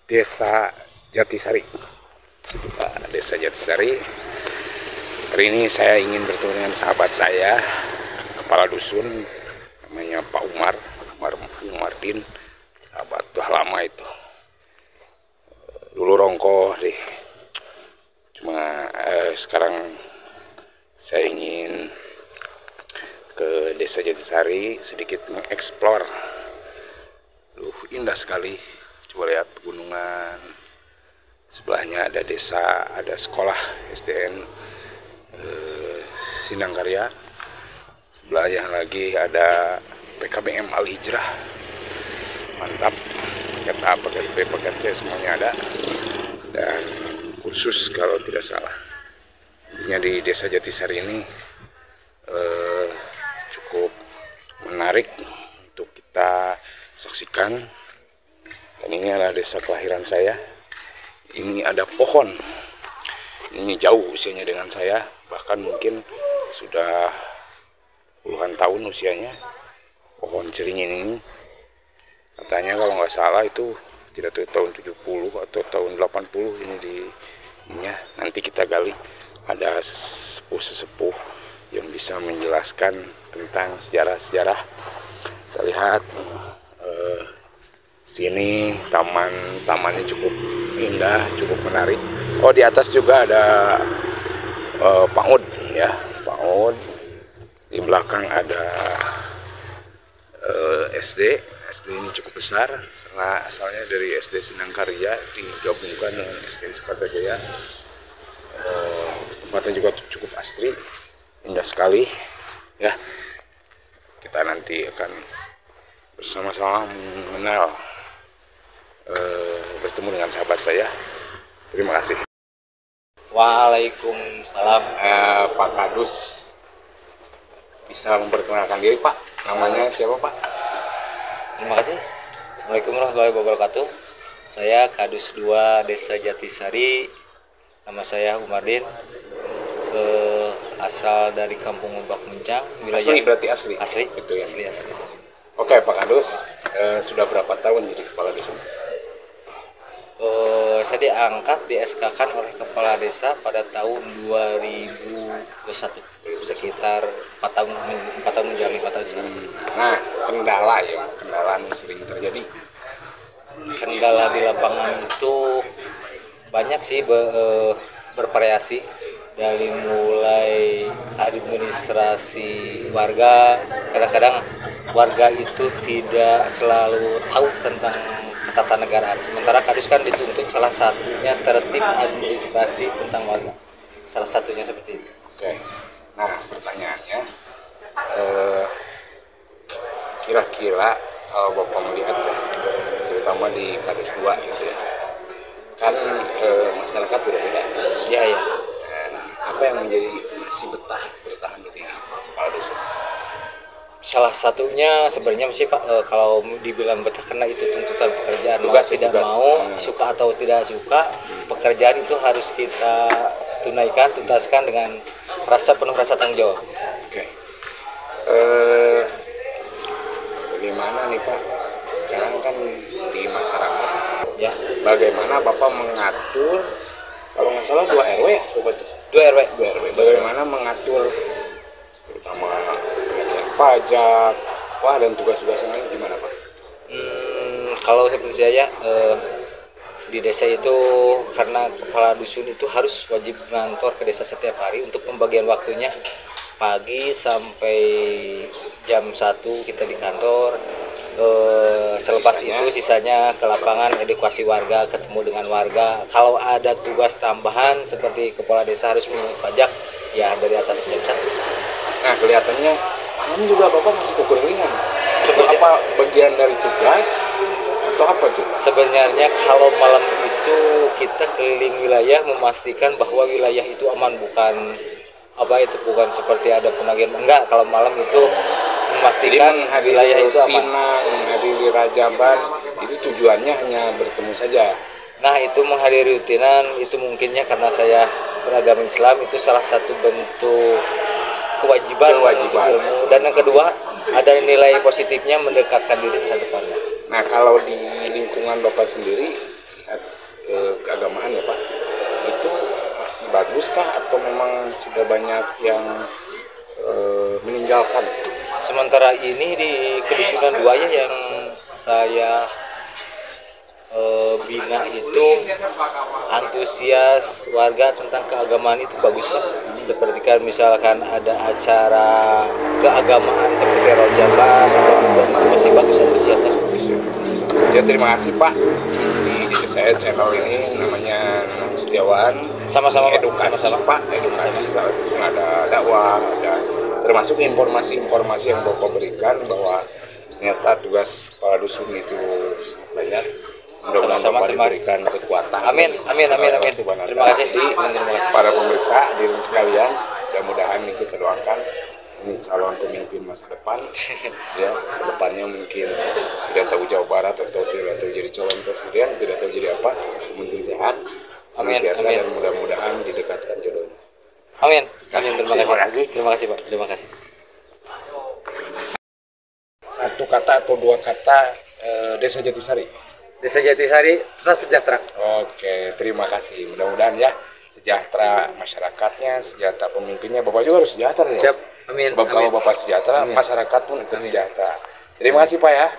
Desa Jatisari. Desa Jatisari. Hari ini saya ingin bertemu dengan sahabat saya, kepala dusun, namanya Pak Umardin. Sahabat udah lama itu. Dulu rongkoh deh. Cuma sekarang saya ingin ke Desa Jatisari sedikit mengeksplor. Indah sekali. Coba lihat pegunungan. Sebelahnya ada desa, ada sekolah SDN Sindangkarya. Sebelahnya lagi ada PKBM Al Hijrah. Mantap. Paket A, paket B, paket C semuanya ada. Dan kursus kalau tidak salah. Intinya di Desa Jatisari ini cukup menarik untuk kita saksikan. Dan ini adalah desa kelahiran saya. Ini ada pohon. Ini jauh usianya dengan saya, bahkan mungkin sudah puluhan tahun usianya. Pohon ceringin ini katanya kalau nggak salah itu tidak tahu tahun 70 atau tahun 80 ini ininya. Nanti kita gali, ada sesepuh yang bisa menjelaskan tentang sejarah-sejarah. Kita lihat sini tamannya cukup indah, cukup menarik. Oh, di atas juga ada PAUD ya, PAUD. Di belakang ada SD ini cukup besar karena asalnya dari SD Sindangkarya digabungkan dengan SD Sukartajaya. Tempatnya juga cukup asri, indah sekali ya. Kita nanti akan bersama-sama mengenal, bertemu dengan sahabat saya. Terima kasih. Waalaikumsalam. Pak Kadus, bisa memperkenalkan diri Pak? Namanya siapa Pak? Terima kasih. Assalamualaikum warahmatullahi wabarakatuh. Saya Kadus 2 Desa Jatisari. Nama saya Umardin. Asal dari Kampung Lebak Muncang. Asli berarti asli? Asli. Itu ya? Asli. Oke Pak Kadus, sudah berapa tahun jadi kepala dusun? Saya diangkat, di-SK-kan oleh kepala desa pada tahun 2021, sekitar 4 tahun menjalani 4 tahun sekarang. Nah, kendala yang sering terjadi. Kendala di lapangan itu banyak sih, bervariasi, dari mulai administrasi warga. Kadang-kadang warga itu tidak selalu tahu tentang ketatanegaraan, sementara Kadus kan dituntut salah satunya tertib administrasi tentang warga, salah satunya seperti itu. Oke. Nah, pertanyaannya, kira-kira kalau Bapak melihat ya, terutama di Kadus 2 gitu ya, kan masyarakat berbeda. Ya. Apa yang menjadi masih bertahan jadi kepala dusun? Salah satunya sebenarnya sih Pak, kalau dibilang betah karena itu tuntutan pekerjaan, mau tidak mau, suka atau tidak suka, pekerjaan itu harus kita tuntaskan dengan penuh rasa tanggung jawab. Oke. Bagaimana nih Pak, sekarang kan di masyarakat ya, bagaimana Bapak mengatur, kalau nggak salah 2 RW ya, Sobat? 2 RW. Bagaimana mengatur terutama pengajian pajak, dan tugas-tugas yang lain gimana Pak? Kalau seperti saya, di desa itu karena kepala dusun itu harus wajib ngantor ke desa setiap hari untuk pembagian waktunya. Pagi sampai jam 1 kita di kantor, selepas itu sisanya ke lapangan, edukasi warga, ketemu dengan warga. Kalau ada tugas tambahan seperti kepala desa harus mengungut pajak, ya dari atas jam 1. Nah, kelihatannya malam juga Bapak masih kekeringan. Itu apa bagian dari tugas atau apa tuh? Sebenarnya kalau malam itu kita keliling wilayah memastikan bahwa wilayah itu aman, bukan seperti ada penagihan. Enggak, kalau malam itu memastikan wilayah itu aman. Menghadiri rajaban itu tujuannya hanya bertemu saja. Nah, itu menghadiri rutinan itu mungkinnya karena saya beragama Islam, itu salah satu bentuk kewajiban. Ilmu. Dan yang kedua, ada nilai positifnya mendekatkan diri terhadap Allah. Nah, kalau di lingkungan Bapak sendiri, keagamaan ya Pak, itu masih baguskah atau memang sudah banyak yang meninggalkan? Sementara ini di Kedusunan 2 ya yang saya bina itu antusias warga tentang keagamaan itu bagus Pak. Seperti kan misalkan ada acara keagamaan seperti Rojabar itu masih bagus antusiasnya. Ya terima kasih Pak. Di saya channel ini namanya Nanang Setiawan. Sama-sama Pak. Edukasi Sama-sama. Pak, edukasi salah satunya ada dakwah, ada termasuk informasi-informasi yang Bapak berikan bahwa ternyata tugas kepala dusun itu sangat banyak. Mudah-mudahan Sama-sama, Bapak terima diberikan kekuatan. Amin. Terima kasih. Jadi para pemirsa hadirin sekalian, mudah-mudahan itu terdoakan ini calon pemimpin masa depan ya, kedepannya mungkin tidak tahu Jawa Barat atau tidak tahu jadi calon presiden, tidak tahu jadi apa, menteri sehat, Amin. biasa Amin. dan mudah-mudahan didekatkan jodohnya. Amin. Amin. Terima kasih. Terima kasih Pak. Terima kasih. Satu kata atau dua kata Desa Jatisari. Desa Jatisari tetap sejahtera. Oke, terima kasih. Mudah-mudahan ya sejahtera masyarakatnya, sejahtera pemimpinnya. Bapak juga harus sejahtera. Siap. Amin. Sebab kalau Bapak sejahtera, Amin. masyarakat pun ikut Amin. sejahtera. Terima kasih Pak ya.